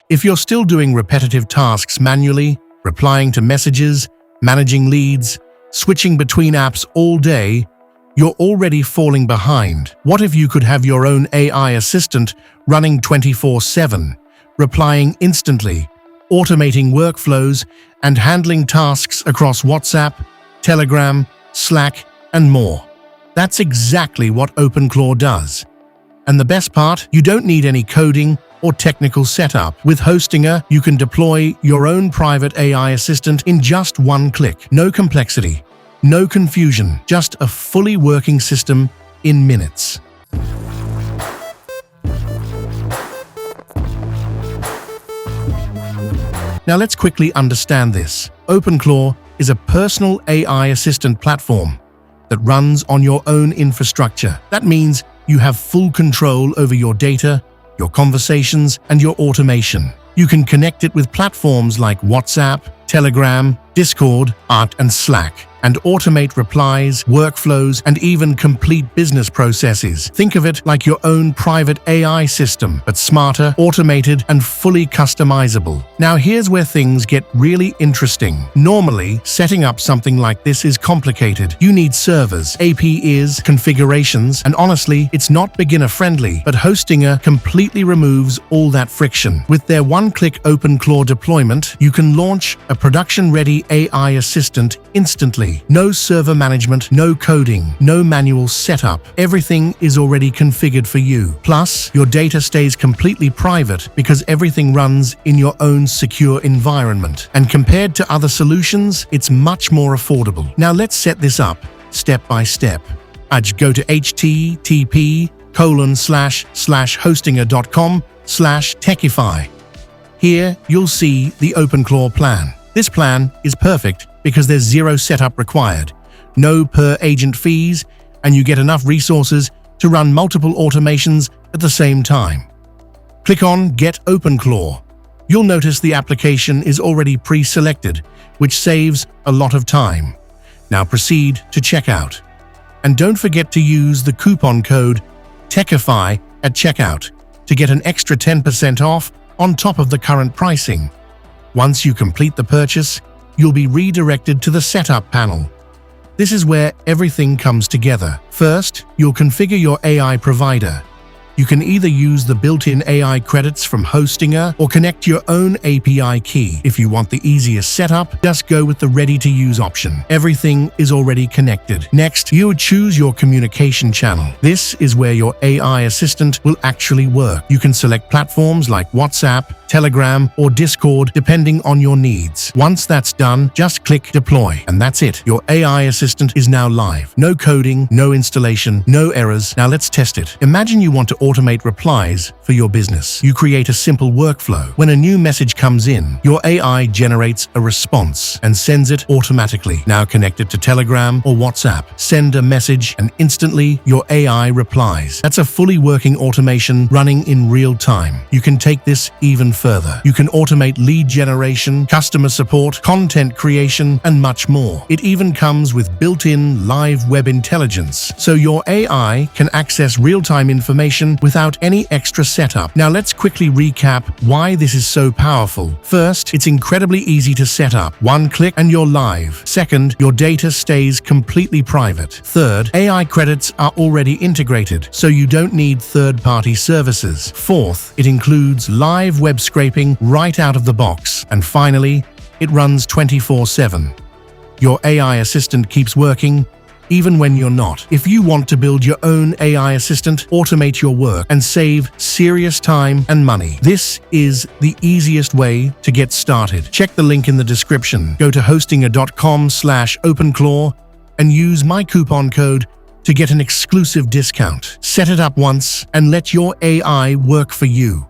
If you're still doing repetitive tasks manually, replying to messages, managing leads, switching between apps all day, you're already falling behind. What if you could have your own AI assistant running 24/7, replying instantly, automating workflows, and handling tasks across WhatsApp, Telegram, Slack, and more? That's exactly what OpenClaw does. And the best part, you don't need any coding or technical setup. With Hostinger, you can deploy your own private AI assistant in just one click. No complexity, no confusion, just a fully working system in minutes. Now let's quickly understand this. OpenClaw is a personal AI assistant platform that runs on your own infrastructure. That means you have full control over your data, your conversations, and your automation. You can connect it with platforms like WhatsApp, Telegram, Discord, and Slack, and automate replies, workflows, and even complete business processes. Think of it like your own private AI system, but smarter, automated, and fully customizable. Now here's where things get really interesting. Normally, setting up something like this is complicated. You need servers, APIs, configurations, and honestly, it's not beginner-friendly, but Hostinger completely removes all that friction. With their one-click OpenClaw deployment, you can launch a production-ready AI assistant instantly. No server management, no coding, no manual setup. Everything is already configured for you. Plus, your data stays completely private because everything runs in your own secure environment. And compared to other solutions, it's much more affordable. Now let's set this up step by step. I'd go to http://hostinger.com/Techify. Here, you'll see the OpenClaw plan. This plan is perfect because there's zero setup required, no per-agent fees, and you get enough resources to run multiple automations at the same time. Click on Get OpenClaw. You'll notice the application is already pre-selected, which saves a lot of time. Now proceed to checkout. And don't forget to use the coupon code Techify at checkout to get an extra 10% off on top of the current pricing. Once you complete the purchase, you'll be redirected to the Setup panel. This is where everything comes together. First, you'll configure your AI provider. You can either use the built-in AI credits from Hostinger or connect your own API key. If you want the easiest setup, just go with the ready-to-use option. Everything is already connected. Next, you would choose your communication channel. This is where your AI assistant will actually work. You can select platforms like WhatsApp, Telegram, or Discord depending on your needs. Once that's done, just click Deploy, and that's it. Your AI assistant is now live. No coding, no installation, no errors. Now let's test it. Imagine you want to automate replies for your business. You create a simple workflow. When a new message comes in, your AI generates a response and sends it automatically. Now connect it to Telegram or WhatsApp. Send a message and instantly your AI replies. That's a fully working automation running in real time. You can take this even further. You can automate lead generation, customer support, content creation, and much more. It even comes with built-in live web intelligence, so your AI can access real-time information without any extra setup. Now let's quickly recap why this is so powerful. First, it's incredibly easy to set up. One click and you're live. Second, your data stays completely private. Third, AI credits are already integrated, so you don't need third-party services. Fourth, it includes live web scraping right out of the box. And finally, it runs 24/7. Your AI assistant keeps working even when you're not. If you want to build your own AI assistant, automate your work, and save serious time and money, this is the easiest way to get started. Check the link in the description. Go to hostinger.com/OpenClaw and use my coupon code to get an exclusive discount. Set it up once and let your AI work for you.